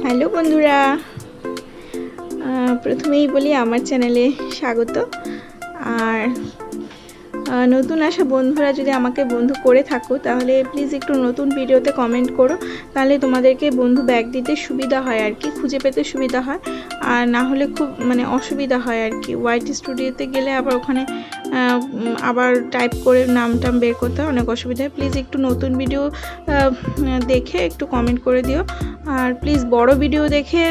Hello বন্ধুরা, প্রথমেই বলি আমার চ্যানেলে স্বাগত। আর নতুন আসা বন্ধুরা যদি আমাকে বন্ধু করে থাকো তাহলে প্লিজ একটু নতুন ভিডিওতে কমেন্ট করো, তাহলে তোমাদেরকে বন্ধু ব্যাগ দিতে সুবিধা হয় আর কি, খুঁজে পেতে সুবিধা হয়। আর না হলে খুব অসুবিধা হয় আর কি। ওয়াইটি স্টুডিওতে গেলে আবার ওখানে আবার টাইপ করে নাম টাম বের করতে হয়, অনেক অসুবিধা হয়। প্লিজ একটু নতুন ভিডিও দেখে একটু কমেন্ট করে দিও। আর প্লিজ বড় ভিডিও দেখে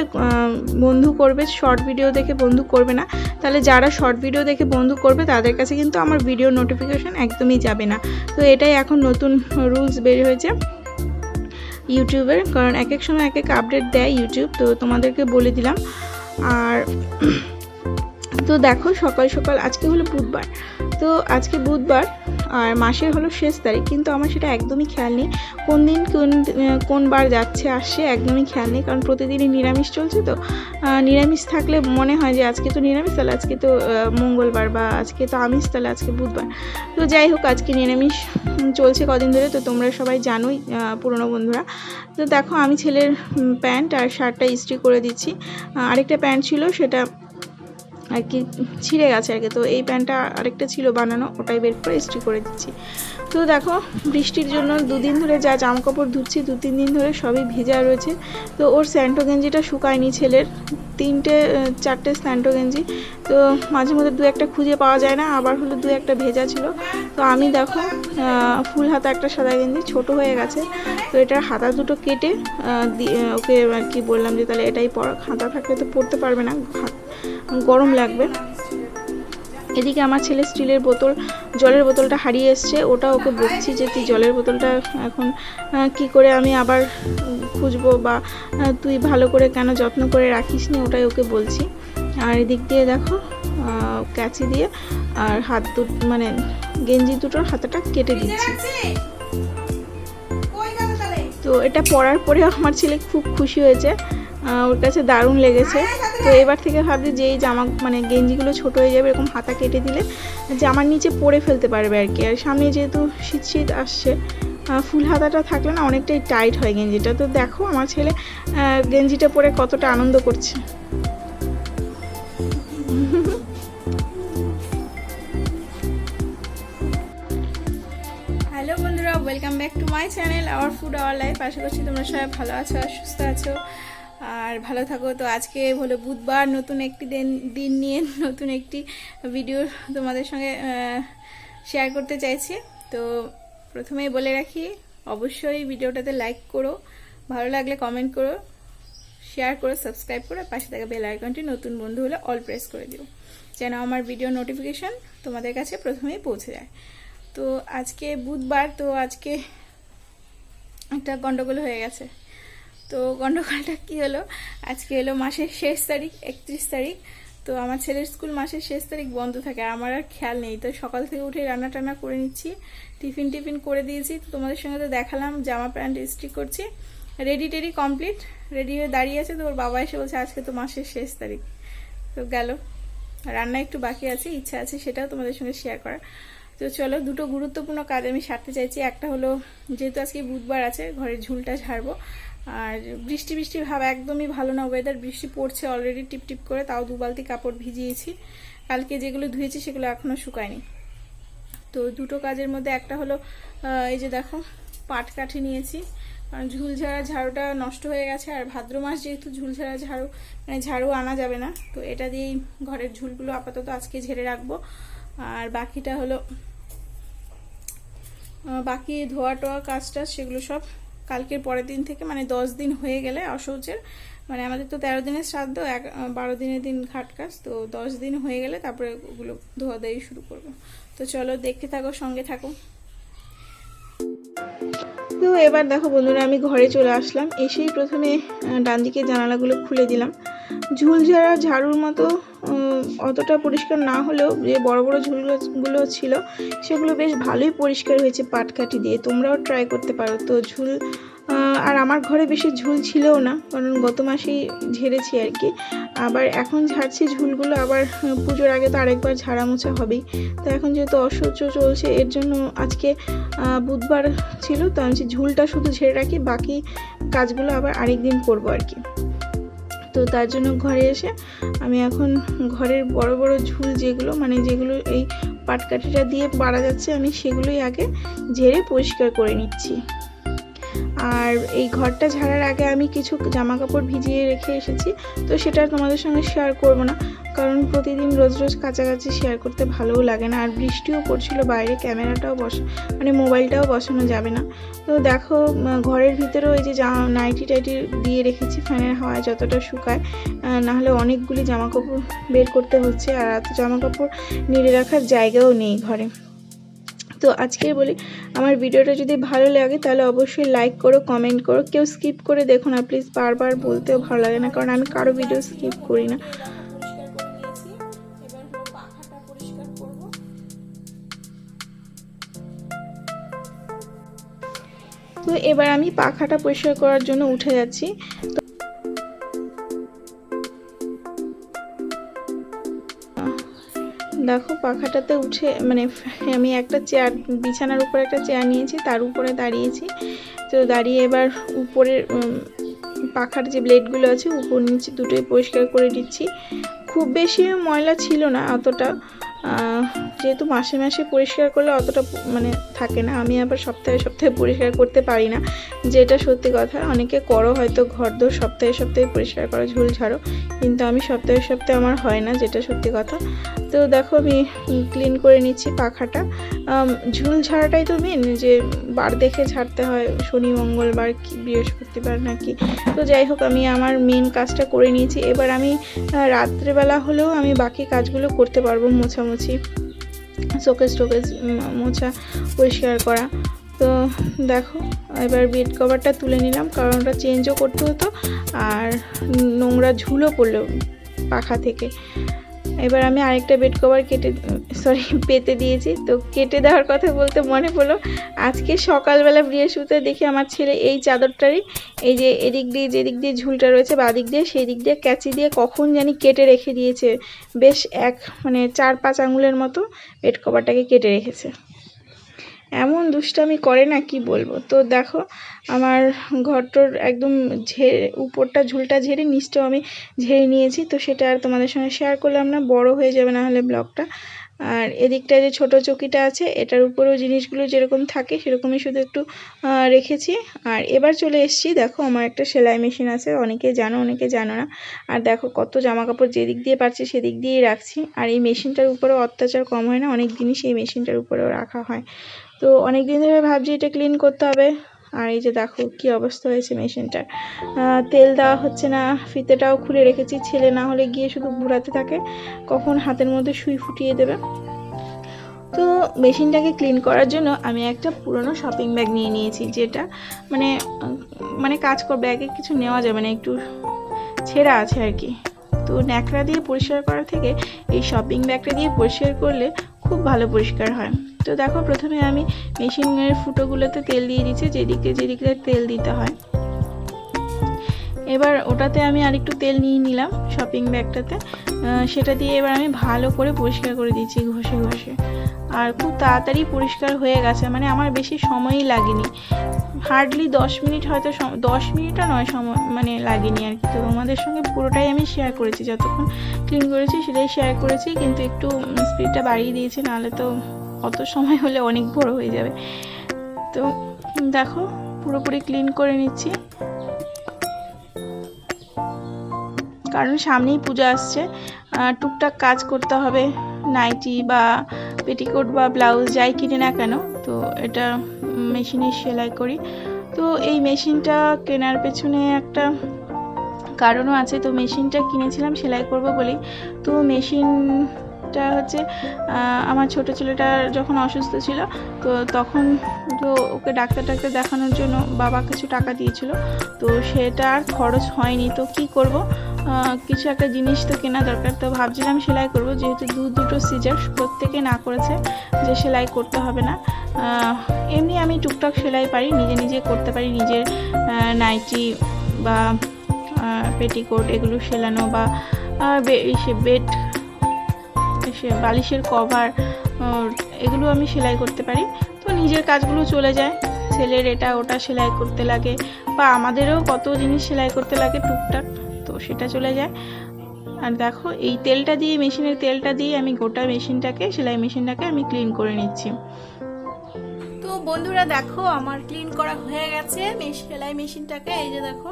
বন্ধু করবে, শর্ট ভিডিও দেখে বন্ধু করবে না। তাহলে যারা শর্ট ভিডিও দেখে বন্ধু করবে তাদের কাছে কিন্তু আমার ভিডিও নোটিফিকেশন একদমই যাবে না। তো এটাই এখন নতুন রুলস বের হয়েছে ইউটিউবের, কারণ এক এক সময় এক এক আপডেট দেয় ইউটিউব, তো তোমাদেরকে বলে দিলাম। আর তো দেখো সকাল সকাল আজকে হলো বুধবার, তো আজকে বুধবার আর মাসের হলো শেষ তারিখ, কিন্তু আমার সেটা একদমই খেয়াল নেই কোন দিন কোন বার যাচ্ছে আসছে, একদমই খেয়াল নেই। কারণ প্রতিদিনই নিরামিষ চলছে, তো নিরামিষ থাকলে মনে হয় যে আজকে তো নিরামিষ, তাহলে আজকে তো মঙ্গলবার, বা আজকে তো আমিষ, তাহলে আজকে বুধবার। তো যাই হোক, আজকে নিরামিষ চলছে কদিন ধরে, তো তোমরা সবাই জানোই পুরনো বন্ধুরা। তো দেখো আমি ছেলের প্যান্ট আর শার্টটা ইস্ত্রি করে দিচ্ছি। আরেকটা প্যান্ট ছিল সেটা আর কি ছিঁড়ে গেছে আর কি, তো এই প্যান্টটা আরেকটা ছিল বানানো, ওটাই বের করে ইস্ত্রি করে দিচ্ছি। তো দেখো বৃষ্টির জন্য দুদিন ধরে যা জামা কাপড় ধুচ্ছি, 2-3 দিন ধরে সবই ভেজা রয়েছে। তো ওর স্যান্টো গেঞ্জিটা শুকায়নি, ছেলের 3-4টে স্যান্টো গেঞ্জি, তো মাঝে মধ্যে 2-একটা খুঁজে পাওয়া যায় না, আবার হলো 2-একটা ভেজা ছিল। তো আমি দেখো ফুল হাতা একটা সাদা গেঞ্জি ছোট হয়ে গেছে, তো এটার হাতা দুটো কেটে ওকে আর কি বললাম যে তাহলে এটাই পর, হাতা থাকলে তো পরতে পারবে না, গরম লাগবে। এদিকে আমার ছেলে স্টিলের বোতল, জলের বোতলটা হারিয়ে এসছে, ওটা ওকে বলছি যে তুই জলের বোতলটা এখন কি করে আমি আবার খুঁজবো, বা তুই ভালো করে কেন যত্ন করে রাখিস নি, ওটাই ওকে বলছি। আর এদিক দিয়ে দেখো ক্যাচি দিয়ে আর হাত গেঞ্জি দুটোর হাতাটা কেটে দিচ্ছি। তো এটা পরার পরে আমার ছেলে খুব খুশি হয়েছে, ওর কাছে দারুণ লেগেছে। তো এবার থেকে ভাবছি যে এই জামা গেঞ্জিগুলো ছোট হয়ে যাবে, এরকম হাতা কেটে দিলে জামার নিচে পরে ফেলতে পারবে আর কি। আর সামনে যেহেতু শীত শীত আসছে, ফুল হাতাটা থাকলে না অনেকটাই টাইট হয় গেঞ্জিটা। তো দেখো আমার ছেলে গেঞ্জিটা পরে কতটা আনন্দ করছে। হ্যালো বন্ধুরা, welcome back to my channel our food our life. আশা করছি তোমরা সবাই ভালো আছো আর সুস্থ আছো আর ভালো থাকো। তো আজকে হলো বুধবার, নতুন একটি দিন নিয়ে নতুন একটি ভিডিও তোমাদের সঙ্গে শেয়ার করতে চাইছি। তো প্রথমেই বলে রাখি, অবশ্যই ভিডিওটাতে লাইক করো, ভালো লাগলে কমেন্ট করো, শেয়ার করো, সাবস্ক্রাইব করো, পাশে থাকা বেল আইকনটি নতুন বন্ধু হলে অল প্রেস করে দিও, যেন আমার ভিডিও নোটিফিকেশন তোমাদের কাছে প্রথমেই পৌঁছে যায়। তো আজকে বুধবার, তো আজকে একটা গন্ডগোল হয়ে গেছে। তো গন্ডগোলটা কি হলো, আজকে হলো মাসের শেষ তারিখ, 31 তারিখ। তো আমার ছেলের স্কুল মাসের শেষ তারিখ বন্ধ থাকে, আমার আর খেয়াল নেই। তো সকাল থেকে উঠে রান্না টান্না করে নিচ্ছি, টিফিন করে দিয়েছি। তো তোমাদের সঙ্গে তো দেখালাম জামা প্যান্ট ইস্ত্রি করছি, রেডি টেডি কমপ্লিট, রেডি হয়ে দাঁড়িয়ে আছে। তো ওর বাবা এসে বলছে আজকে তো মাসের শেষ তারিখ। তো গেল, রান্না একটু বাকি আছে, ইচ্ছা আছে সেটাও তোমাদের সঙ্গে শেয়ার করার। তো চলো, দুটো গুরুত্বপূর্ণ কাজ আমি সারতে চাইছি। একটা হলো, যেহেতু আজকে বুধবার আছে, ঘরের ঝুলটা ঝাড়বো। আর বৃষ্টি ভাব একদমই ভালো না ওয়েদার, বৃষ্টি পড়ছে অলরেডি টিপ করে, তাও 2 বালতি কাপড় ভিজিয়েছি। কালকে যেগুলো ধুয়েছি সেগুলো এখনও শুকায়নি। তো দুটো কাজের মধ্যে একটা হলো, এই যে দেখো পাট কাঠি নিয়েছি, কারণ ঝুলঝাড়া ঝাড়ুটা নষ্ট হয়ে গেছে। আর ভাদ্র মাস যেহেতু ঝুলঝাড়া ঝাড়ু আনা যাবে না, তো এটা দিয়েই ঘরের ঝুলগুলো আপাতত আজকে ঝেড়ে রাখবো। আর বাকিটা হলো, বাকি ধোয়া টোয়া কাজটা সেগুলো সব কালকের পরের দিন থেকে, 10 দিন হয়ে গেলে অশৌচের, আমাদের তো 13 দিনের শ্রাদ্ধ, 12 দিনের দিন ঘাট কাজ, তো 10 দিন হয়ে গেলে তারপরে ওগুলো ধোয়া দেওয়াই শুরু করবো। তো চলো দেখতে থাকো, সঙ্গে থাকো। তো এবার দেখো বন্ধুরা, আমি ঘরে চলে আসলাম। এসেই প্রথমে ডান দিকে জানালাগুলো খুলে দিলাম। ঝুলঝাড়া ঝাড়ুর মতো অতটা পরিষ্কার না হলেও যে বড় বড় ঝুলগুলো ছিল সেগুলো বেশ ভালোই পরিষ্কার হয়েছে পাটকাঠি দিয়ে, তোমরাও ট্রাই করতে পারো। তো ঝুল আর আমার ঘরে বেশি ঝুল ছিলও না, কারণ গত মাসেই ঝেড়েছি আর কি। আবার এখন ঝাড়ছি ঝুলগুলো, আবার পুজোর আগে তো আরেকবার ঝাড়া মোছা হবেই। তো এখন যেহেতু অসহ্য চলছে, এর জন্য আজকে বুধবার ছিল, তো আমি ঝুলটা শুধু ঝেড়ে রাখি, বাকি কাজগুলো আবার আরেক দিন করবো আর কি। তো তার জন্য ঘরে এসে আমি এখন ঘরের বড় বড় ঝুল যেগুলো যেগুলো এই পাটকাঠিটা দিয়ে পাড়া যাচ্ছে, আমি সেগুলোই আগে ঝেড়ে পরিষ্কার করে নিচ্ছি। আর এই ঘরটা ঝাড়ার আগে আমি কিছু জামা কাপড় ভিজিয়ে রেখে এসেছি, তো সেটা তোমাদের সঙ্গে শেয়ার করব না, কারণ প্রতিদিন রোজ রোজ কাছাকাছি শেয়ার করতে ভালোও লাগে না। আর বৃষ্টিও পড়ছিল বাইরে, ক্যামেরাটাও মোবাইলটাও বসানো যাবে না। তো দেখো ঘরের ভিতরেও এই যে নাইটি টাইটি দিয়ে রেখেছি, ফ্যানের হাওয়ায় যতটা শুকায়, নাহলে অনেকগুলি জামা কাপড় বের করতে হচ্ছে, আর এত জামা কাপড় নেড়ে রাখার জায়গাও নেই ঘরে। তো আজকে বলি, আমার ভিডিওটা যদি ভালো লাগে তাহলে অবশ্যই লাইক করো, কমেন্ট করো, কেউ স্কিপ করে দেখো না প্লিজ, বারবার বলতেও ভালো লাগে না, কারণ আমি কারো ভিডিও স্কিপ করি না। তো এবার আমি পাখাটা পরিষ্কার করার জন্য উঠে যাচ্ছি। দেখো পাখাটাতে উঠে আমি একটা চেয়ার, বিছানার উপরে একটা চেয়ার নিয়েছি, তার উপরে দাঁড়িয়েছি। তো দাঁড়িয়ে এবার উপরের পাখার যে ব্লেডগুলো আছে উপর নিচে দুটোই পরিষ্কার করে দিচ্ছি। খুব বেশি ময়লা ছিল না অতটা, যেহেতু মাসে মাসে পরিষ্কার করলে অতটা থাকে না। আমি আবার সপ্তাহে সপ্তাহে পরিষ্কার করতে পারি না, যেটা সত্যি কথা। অনেকে করো হয়তো ঘরদোর সপ্তাহে সপ্তাহে পরিষ্কার করো, ঝুল ঝাড়ো, কিন্তু আমি সপ্তাহে সপ্তাহে আমার হয় না, যেটা সত্যি কথা। তো দেখো আমি ক্লিন করে নিচ্ছি পাখাটা। ঝুল ঝাড়াটাই তো মেন, যে বার দেখে ঝাড়তে হয়, শনি মঙ্গলবার কি বৃহস্পতিবার নাকি। তো যাই হোক, আমি আমার মেন কাজটা করে নিয়েছি। এবার আমি রাত্রেবেলা হলেও আমি বাকি কাজগুলো করতে পারবো, মোছামুছি, শোকেস মোছা, পরিষ্কার করা। তো দেখো এবার বেড কভারটা তুলে নিলাম, কারণ ওটা চেঞ্জও করতে হতো, আর নোংরা ঝুলও পড়লো পাখা থেকে। এবার আমি আরেকটা বেড কভার পেতে দিয়েছি। তো কেটে দেওয়ার কথা বলতে মনে পড়লো, আজকে সকালবেলা বৃহস্পতিবার দেখি আমার ছেলে এই চাদরটারই এই যে এদিক দিয়ে যেদিক দিয়ে ঝুলটা রয়েছে বাদিক দিয়ে, সেই দিক দিয়ে ক্যাঁচি দিয়ে কখন জানি কেটে রেখে দিয়েছে, বেশ 4-5 আঙুলের মতো বেড কভারটাকে কেটে রেখেছে। এমন দুষ্টামি করে না, কি বলবো। তো দেখো আমার ঘরটার একদম উপরটা ঝুলটা ঝেড়ে নিচটাও আমি ঝেড়ে নিয়েছি। তো সেটা আর তোমাদের সঙ্গে শেয়ার করলাম না, বড় হয়ে যাবে না হলে ব্লগটা। আর এদিকটায় যে ছোট চকিটা আছে, এটার উপরেও জিনিসগুলো যেরকম থাকে সেরকমই শুধু একটু রেখেছি। আর এবার চলে এসেছি, দেখো আমার একটা সেলাই মেশিন আছে, অনেকে জানো অনেকে জানো না। আর দেখো কত জামা কাপড় যেদিক দিয়ে পারছি সেদিক দিয়েই রাখছি। আর এই মেশিনটার উপরেও অত্যাচার কম হয় না, অনেক জিনিস এই মেশিনটার উপরেও রাখা হয়। তো অনেক দিন ধরে ভাবছি এটা ক্লিন করতে হবে। আর এই যে দেখো কি অবস্থা হয়েছে মেশিনটার, তেল দেওয়া হচ্ছে না, ফিতেটাও খুলে রেখেছি, ছেলে না হলে গিয়ে শুধু ঘোরাতে থাকে, কখন হাতের মধ্যে সুই ফুটিয়ে দেবে। তো মেশিনটাকে ক্লিন করার জন্য আমি একটা পুরনো শপিং ব্যাগ নিয়ে নিয়েছি, যেটা কাজ ব্যাগে কিছু নেওয়া যাবে না, একটু ছেঁড়া আছে আর কি। তো ন্যাকড়া দিয়ে পরিষ্কার করার থেকে এই শপিং ব্যাগটা দিয়ে পরিষ্কার করলে খুব ভালো পরিষ্কার হয়। তো দেখো প্রথমে আমি মেশিনের ফুটোগুলোতে তেল দিয়ে দিচ্ছি, যেদিকে তেল দিতে হয়। এবার ওটাতে আমি আরেকটু তেল নিয়ে নিলাম শপিং ব্যাগটাতে, সেটা দিয়ে এবার আমি ভালো করে পরিষ্কার করে দিচ্ছি ঘষে ঘষে। আর খুব তাড়াতাড়ি পরিষ্কার হয়ে গেছে, আমার বেশি সময়ই লাগেনি, হার্ডলি 10 মিনিট, হয়তো 10 মিনিটও নয় সময় লাগেনি আর কি। তো তোমাদের সঙ্গে পুরোটাই আমি শেয়ার করেছি, যতক্ষণ ক্লিন করেছি সেটাই শেয়ার করেছি, কিন্তু একটু স্পিডটা বাড়িয়ে দিয়েছি, নাহলে তো অত সময় হলে অনেক বড় হয়ে যাবে। তো দেখো পুরোপুরি ক্লিন করে নিচ্ছি, কারণ সামনেই পূজা আসছে, টুকটাক কাজ করতে হবে, নাইটি বা পেটিকোট বা ব্লাউজ যাই কিনে না কেন। তো এটা মেশিনে সেলাই করি। তো এই মেশিনটা কেনার পেছনে একটা কারণও আছে। তো মেশিনটা কিনেছিলাম সেলাই করব বলেই। তো মেশিনটা হচ্ছে আমার ছোটো ছেলেটা যখন অসুস্থ ছিল, তো তখন তো ওকে ডাক্তার দেখানোর জন্য বাবা কিছু টাকা দিয়েছিল, তো সেটা আর খরচ হয়নি। তো কি করব, কিছু একটা জিনিস তো কেনা দরকার। তো ভাবছিলাম সেলাই করব, যেহেতু দুটো সিজার প্রত্যেকে না করেছে যে সেলাই করতে হবে না। এমনি আমি টুকটাক সেলাই পারি, নিজে নিজে করতে পারি, নিজের নাইটি বা পেটিকোট এগুলো সেলানো, বা বেড বালিশের কভার এগুলো আমি সেলাই করতে পারি। তো নিজের কাজগুলো চলে যায়, ছেলের এটা ওটা সেলাই করতে লাগে, বা আমাদেরও কত জিনিস সেলাই করতে লাগে টুকটাক, তো সেটা চলে যায়। আর দেখো এই তেলটা দিয়ে, মেশিনের তেলটা দিয়ে আমি গোটা মেশিনটাকে, সেলাই মেশিনটাকে আমি ক্লিন করে নিচ্ছি। তো বন্ধুরা দেখো আমার ক্লিন করা হয়ে গেছে সেলাই মেশিনটাকে। এই যে দেখো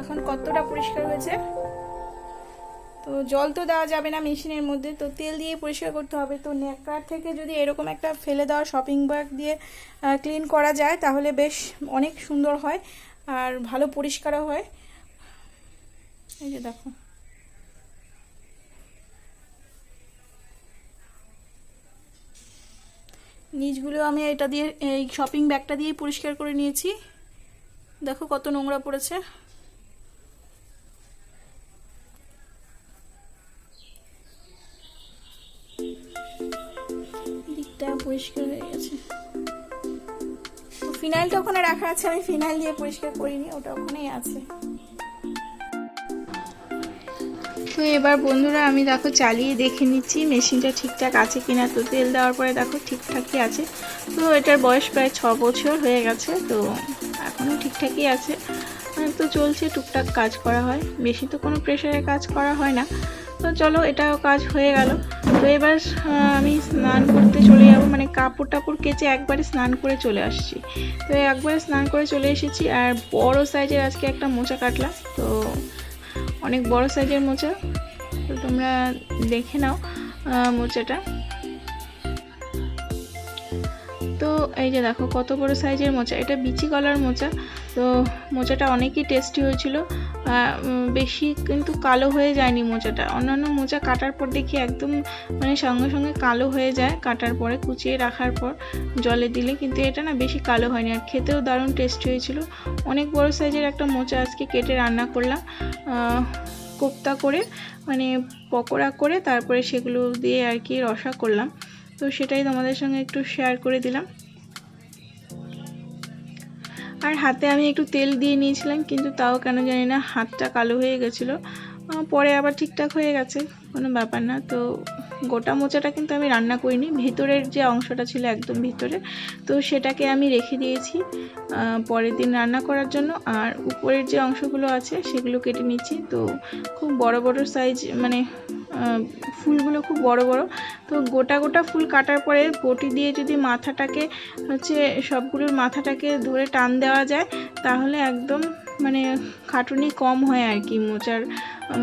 এখন কতটা পরিষ্কার হয়েছে। তো জল তো দেওয়া যাবে না মেশিনের মধ্যে, তো তেল দিয়ে পরিষ্কার করতে হবে। তো নেকড়ার থেকে যদি এরকম একটা ফেলে দেওয়া শপিং ব্যাগ দিয়ে ক্লিন করা যায় তাহলে বেশ অনেক সুন্দর হয় আর ভালো পরিষ্কারও হয়। এই যে দেখো নিচগুলো আমি এটা দিয়ে, এই শপিং ব্যাগটা দিয়ে পরিষ্কার করে নিয়েছি। দেখো কত নোংরা পড়েছে। দিকটা পরিষ্কার হয়ে গেছে। তো ফিনাইলটা ওখানে রাখা আছে, আমি ফিনাইল দিয়ে পরিষ্কার করিনি, ওটা ওখানেই আছে। তো এবার বন্ধুরা আমি দেখো চালিয়ে দেখে নিচ্ছি মেশিনটা ঠিকঠাক আছে কিনা। তো তেল দেওয়ার পরে দেখো ঠিকঠাকই আছে। তো এটার বয়স প্রায় 6 বছর হয়ে গেছে, তো এখনও ঠিকঠাকই আছে। তো চলছে, টুকটাক কাজ করা হয়, বেশি তো কোনো প্রেশারে কাজ করা হয় না। তো চলো এটাও কাজ হয়ে গেল। তো এবার আমি স্নান করতে চলে যাব, মানে কাপড় টাপড় কেচে একবারে স্নান করে চলে আসছি। তো একবারে স্নান করে চলে এসেছি। আর বড় সাইজের আজকে একটা মোচা কাটলাম, তো অনেক বড় সাইজের মোচা। তো তোমরা দেখে নাও মোচাটা। তো এই যে দেখো কত বড় সাইজের মোচা, এটা বিচি কলার মোচা। তো মোচাটা অনেকই টেস্টি হয়েছিল, বেশি কিন্তু কালো হয়ে যায়নি মোচাটা। অন্যান্য মোচা কাটার পর দেখি একদম মানে সঙ্গে সঙ্গে কালো হয়ে যায়, কাটার পরে কুচিয়ে রাখার পর জলে দিলে, কিন্তু এটা না বেশি কালো হয়নি, আর খেতেও দারুণ টেস্টি হয়েছিল। অনেক বড় সাইজের একটা মোচা আজকে কেটে রান্না করলাম, কোপ্তা করে, মানে পকোড়া করে, তারপরে সেগুলো দিয়ে আর কি রসা করলাম। তো সেটাই তোমাদের সঙ্গে একটু শেয়ার করে দিলাম। আর হাতে আমি একটু তেল দিয়ে নিয়েছিলাম, কিন্তু তাও কেন জানি না হাতটা কালো হয়ে গেছিলো, পরে আবার ঠিকঠাক হয়ে গেছে, কোনো ব্যাপার না। তো গোটা মোচাটা কিন্তু আমি রান্না করিনি, ভিতরের যে অংশটা ছিল একদম ভিতরে, তো সেটাকে আমি রেখে দিয়েছি পরের দিন রান্না করার জন্য। আর উপরের যে অংশগুলো আছে সেগুলো কেটে নিচ্ছি। তো খুব বড় বড় সাইজ, মানে ফুলগুলো খুব বড় বড়। তো গোটা গোটা ফুল কাটার পরে বটি দিয়ে যদি মাথাটাকে হচ্ছে সবগুলোর মাথাটাকে ধরে টান দেওয়া যায় তাহলে একদম মানে খাটুনি কম হয় আর কি,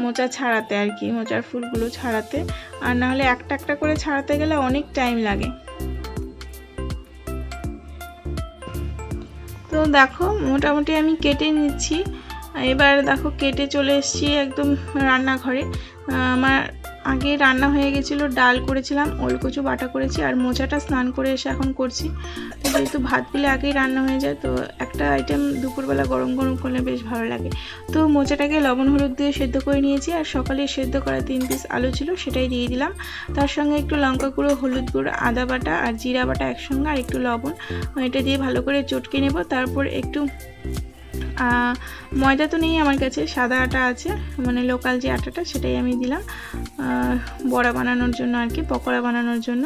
মোচা ছাড়াতে আর কি, মোচার ফুলগুলো ছাড়াতে। আর নাহলে একটা একটা করে ছাড়াতে গেলে অনেক টাইম লাগে। তো দেখো মোটামুটি আমি কেটে নিচ্ছি। এবার দেখো কেটে চলে এসেছি একদম রান্নাঘরে। আমার আগে রান্না হয়ে গেছিলো, ডাল করেছিলাম, ওলকচু বাটা করেছি, আর মোচাটা স্নান করে এসে এখন করছি। যেহেতু ভাতগুলো আগেই রান্না হয়ে যায়, তো একটা আইটেম দুপুরবেলা গরম গরম করলে বেশ ভালো লাগে। তো মোচাটাকে লবণ হলুদ দিয়ে সেদ্ধ করে নিয়েছি, আর সকালে সেদ্ধ করা 3 পিস আলু ছিল সেটাই দিয়ে দিলাম। তার সঙ্গে একটু লঙ্কা গুঁড়ো, হলুদ গুঁড়ো, আদা বাটা আর জিরা বাটা একসঙ্গে, আর একটু লবণ, এটা দিয়ে ভালো করে চটকে নেব। তারপর একটু ময়দা তো নেই আমার কাছে, সাদা আটা আছে, মানে লোকাল যে আটাটা, সেটাই আমি দিলাম বড়া বানানোর জন্য আর কি, পকোড়া বানানোর জন্য।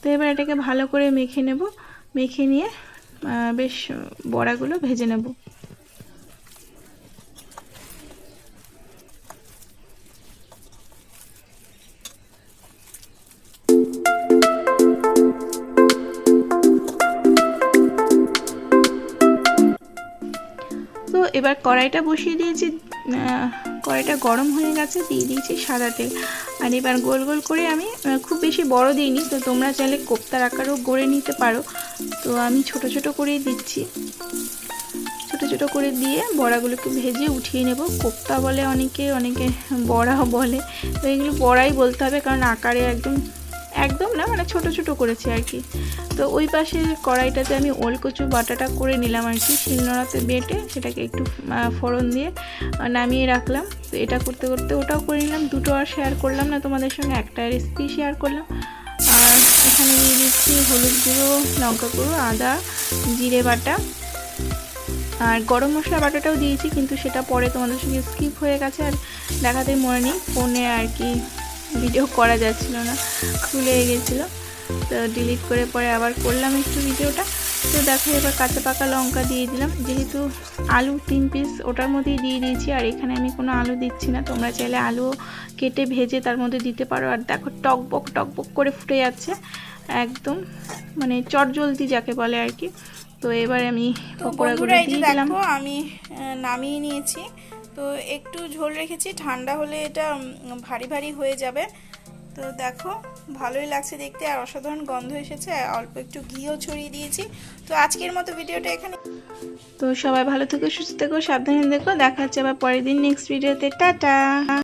তো এবার এটাকে ভালো করে মেখে নেব, মেখে নিয়ে বেশ বড়াগুলো ভেজে নেব। তো এবার কড়াইটা বসিয়ে দিয়েছি, কড়াইটা গরম হয়ে গেছে, দিয়ে দিয়েছি সাদা তেল। আর এবার গোল গোল করে আমি খুব বেশি বড় দিইনি, তো তোমরা চাইলে কোপ্তার আকারেও গড়ে নিতে পারো। তো আমি ছোট ছোট করেই দিচ্ছি, ছোট ছোট করে দিয়ে বড়াগুলোকে ভেজে উঠিয়ে নেব। কোপ্তা বলে অনেকে, অনেকে বড়া বলে, তো এগুলো বড়াই বলতে হবে, কারণ আকারে একদম একদম না, মানে ছোট ছোট করেছি আর কি। তো ওই পাশে কড়াইটাতে আমি ওল কচু বাটাটা করে নিলাম আর কি, শিলনোড়াতে বেটে সেটাকে একটু ফোড়ন দিয়ে নামিয়ে রাখলাম। তো এটা করতে করতে ওটাও করে নিলাম, দুটো আর শেয়ার করলাম না তোমাদের সঙ্গে, একটা রেসিপি শেয়ার করলাম। আর এখানে দিয়ে দিচ্ছি হলুদ গুঁড়ো, লঙ্কা গুঁড়ো, আদা জিরে বাটা, আর গরম মশলা বাটাটাও দিয়েছি, কিন্তু সেটা পরে তোমাদের সঙ্গে স্কিপ হয়ে গেছে আর দেখাতে মনে নেই, ফোনে আর কি ভিডিও করা যাচ্ছিল না, খুলে গেছিলো, তো ডিলিট করে পরে আবার করলাম একটু ভিডিওটা। তো দেখো এবার কাঁচা পাকা লঙ্কা দিয়ে দিলাম, যেহেতু আলু 3 পিস ওটার মধ্যেই দিয়ে দিয়েছি, আর এখানে আমি কোনো আলু দিচ্ছি না, তোমরা চাইলে আলু কেটে ভেজে তার মধ্যে দিতে পারো। আর দেখো টকবক টকবক করে ফুটে যাচ্ছে একদম, মানে চটজলদি যাকে বলে আর কি। তো এবার আমি পকোড়াগুলো দিয়ে দিলাম। আমি নামিয়ে নিয়েছি, তো একটু ঝোল রেখেছি, ঠান্ডা হলে এটা ভারী ভারী হয়ে যাবে। তো দেখো ভালোই লাগছে দেখতে, আর অসাধারণ গন্ধ এসেছে, অল্প একটু ঘিও ছড়িয়ে দিয়েছি। তো আজকের মতো ভিডিওটা এখানে। তো সবাই ভালো থেকো, সুস্থ থেকো, সাবধানে থেকো, দেখা হচ্ছে আবার পরের দিন নেক্সট ভিডিওতে। টাটা।